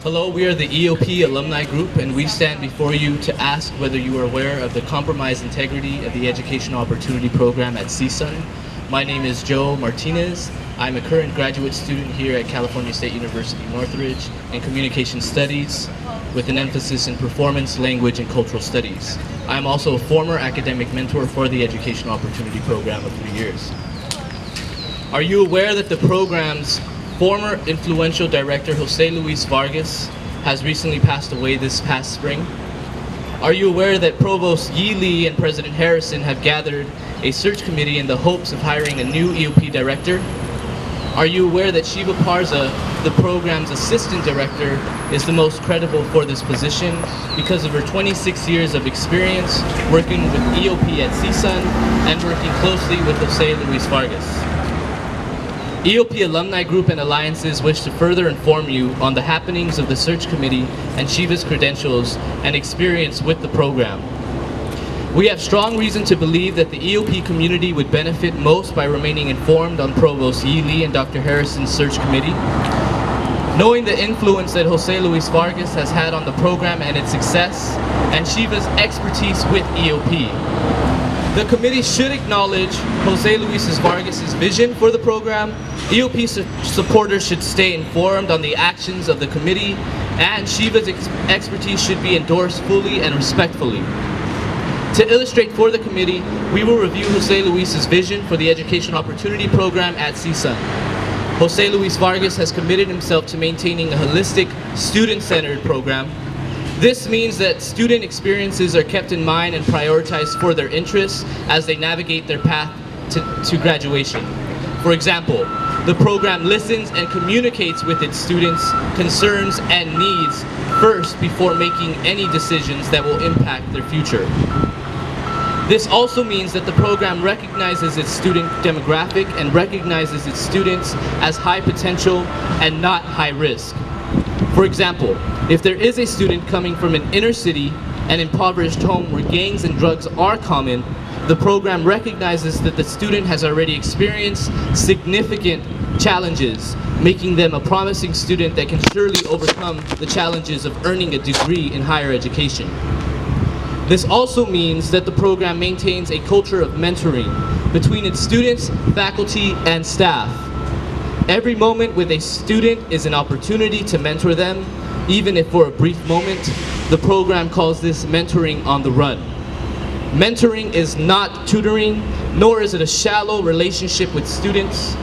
Hello, we are the EOP Alumni Group, and we stand before you to ask whether you are aware of the compromised integrity of the Educational Opportunity Program at CSUN. My name is Joe Martinez. I'm a current graduate student here at California State University Northridge in Communication Studies with an emphasis in Performance, Language, and Cultural Studies. I am also a former academic mentor for the Educational Opportunity Program of 3 years. Are you aware that the program's former influential director, Luis Vargas, has recently passed away this past spring? Are you aware that Provost Yi Lee and President Harrison have gathered a search committee in the hopes of hiring a new EOP director? Are you aware that Shiva Parza, the program's assistant director, is the most credible for this position because of her 26 years of experience working with EOP at CSUN and working closely with Luis Vargas? EOP Alumni Group and Alliances wish to further inform you on the happenings of the search committee and Shiva's credentials and experience with the program. We have strong reason to believe that the EOP community would benefit most by remaining informed on Provost Yi Lee and Dr. Harrison's search committee. Knowing the influence that Luis Vargas has had on the program and its success, and Shiva's expertise with EOP. The committee should acknowledge Luis Vargas' vision for the program. EOP supporters should stay informed on the actions of the committee, and Shiva's expertise should be endorsed fully and respectfully. To illustrate for the committee, we will review Luis' vision for the Education Opportunity Program at CSUN. Luis Vargas has committed himself to maintaining a holistic, student-centered program. This means that student experiences are kept in mind and prioritized for their interests as they navigate their path to graduation. For example, the program listens and communicates with its students' concerns and needs first before making any decisions that will impact their future. This also means that the program recognizes its student demographic and recognizes its students as high potential and not high risk. For example, if there is a student coming from an inner city and impoverished home where gangs and drugs are common, the program recognizes that the student has already experienced significant challenges, making them a promising student that can surely overcome the challenges of earning a degree in higher education. This also means that the program maintains a culture of mentoring between its students, faculty, and staff. Every moment with a student is an opportunity to mentor them, even if for a brief moment. The program calls this mentoring on the run. Mentoring is not tutoring, nor is it a shallow relationship with students.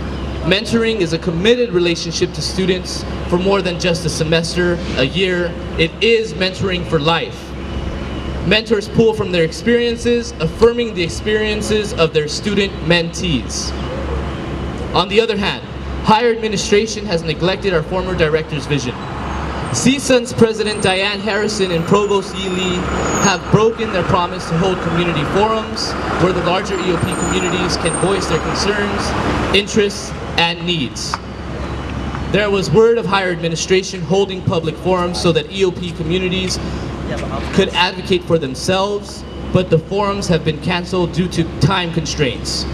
Mentoring is a committed relationship to students for more than just a semester, a year. It is mentoring for life. Mentors pull from their experiences, affirming the experiences of their student mentees. On the other hand, higher administration has neglected our former director's vision. CSUN's President Diane Harrison and Provost Yi Lee have broken their promise to hold community forums where the larger EOP communities can voice their concerns, interests, and needs. There was word of higher administration holding public forums so that EOP communities could advocate for themselves, but the forums have been canceled due to time constraints.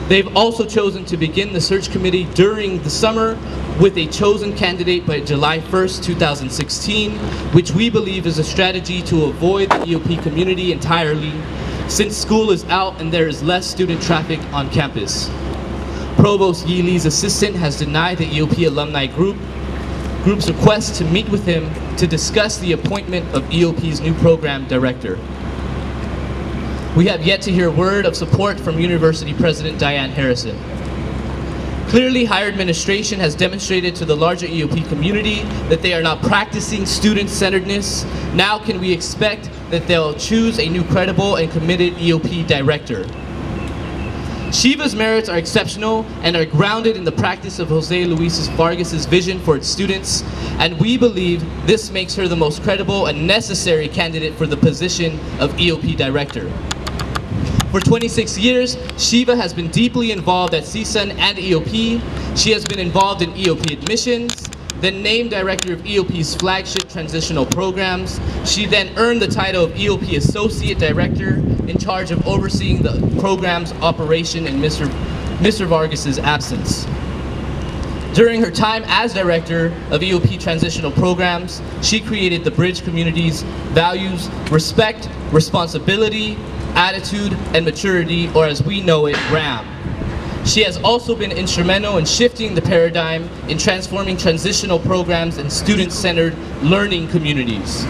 They've also chosen to begin the search committee during the summer with a chosen candidate by July 1st, 2016, which we believe is a strategy to avoid the EOP community entirely, since school is out and there is less student traffic on campus. Provost Yi Lee's assistant has denied the EOP Alumni Group's request to meet with him to discuss the appointment of EOP's new program director. We have yet to hear word of support from University President Diane Harrison. Clearly, higher administration has demonstrated to the larger EOP community that they are not practicing student-centeredness. Now can we expect that they'll choose a new credible and committed EOP director? Shiva's merits are exceptional and are grounded in the practice of Luis Vargas' vision for its students, and we believe this makes her the most credible and necessary candidate for the position of EOP director. For 26 years, Shiva has been deeply involved at CSUN and EOP. She has been involved in EOP admissions, then named director of EOP's flagship transitional programs. She then earned the title of EOP Associate Director in charge of overseeing the program's operation in Mr. Vargas' absence. During her time as director of EOP Transitional Programs, she created the Bridge Community's values, respect, responsibility, attitude, and maturity, or as we know it, RAM. She has also been instrumental in shifting the paradigm in transforming transitional programs and student-centered learning communities.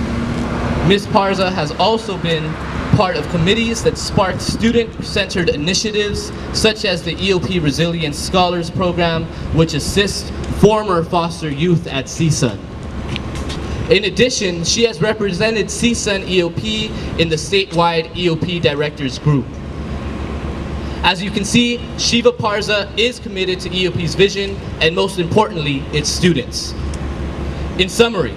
Ms. Parza has also been part of committees that sparked student-centered initiatives, such as the EOP Resilience Scholars Program, which assists former foster youth at CSUN. In addition, she has represented CSUN EOP in the statewide EOP Directors Group. As you can see, Shiva Parza is committed to EOP's vision and, most importantly, its students. In summary,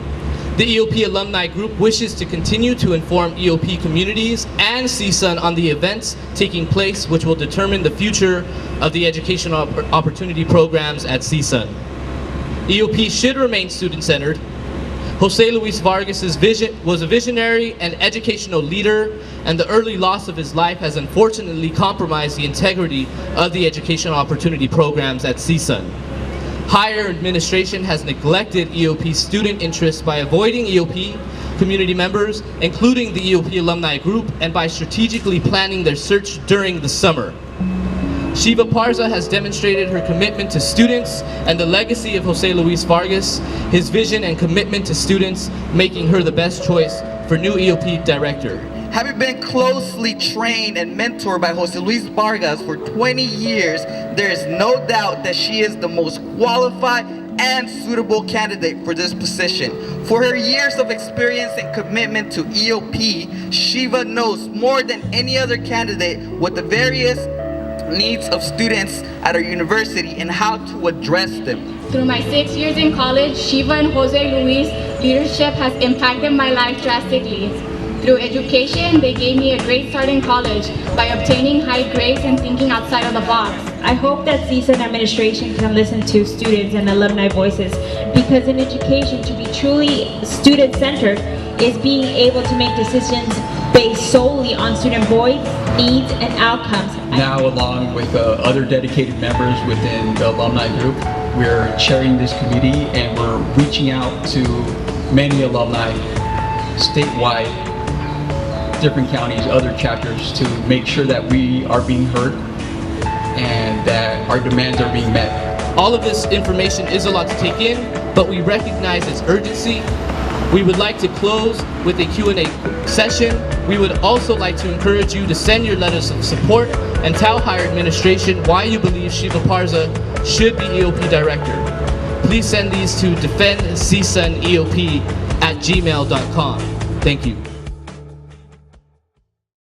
the EOP Alumni Group wishes to continue to inform EOP communities and CSUN on the events taking place which will determine the future of the educational opportunity programs at CSUN. EOP should remain student-centered. Jose Luis Vargas was a visionary and educational leader, and the early loss of his life has unfortunately compromised the integrity of the educational opportunity programs at CSUN. Higher administration has neglected EOP student interests by avoiding EOP community members, including the EOP Alumni Group, and by strategically planning their search during the summer. Shiva Parza has demonstrated her commitment to students and the legacy of Jose Luis Vargas, his vision and commitment to students, making her the best choice for new EOP director. Having been closely trained and mentored by Jose Luis Vargas for 20 years, there is no doubt that she is the most qualified and suitable candidate for this position. For her years of experience and commitment to EOP, Shiva knows more than any other candidate what the various needs of students at our university and how to address them. Through my 6 years in college, Shiva and Jose Luis' leadership has impacted my life drastically. Through education, they gave me a great start in college by obtaining high grades and thinking outside of the box. I hope that CSUN administration can listen to students and alumni voices, because in education, to be truly student-centered is being able to make decisions based solely on student voice, needs, and outcomes. Now, along with other dedicated members within the alumni group, we're chairing this committee and we're reaching out to many alumni statewide, different counties, other chapters, to make sure that we are being heard and that our demands are being met. All of this information is a lot to take in, but we recognize its urgency. We would like to close with a Q&A session. We would also like to encourage you to send your letters of support and tell higher administration why you believe Shiva Parza should be EOP director. Please send these to defendcsuneop@gmail.com. Thank you.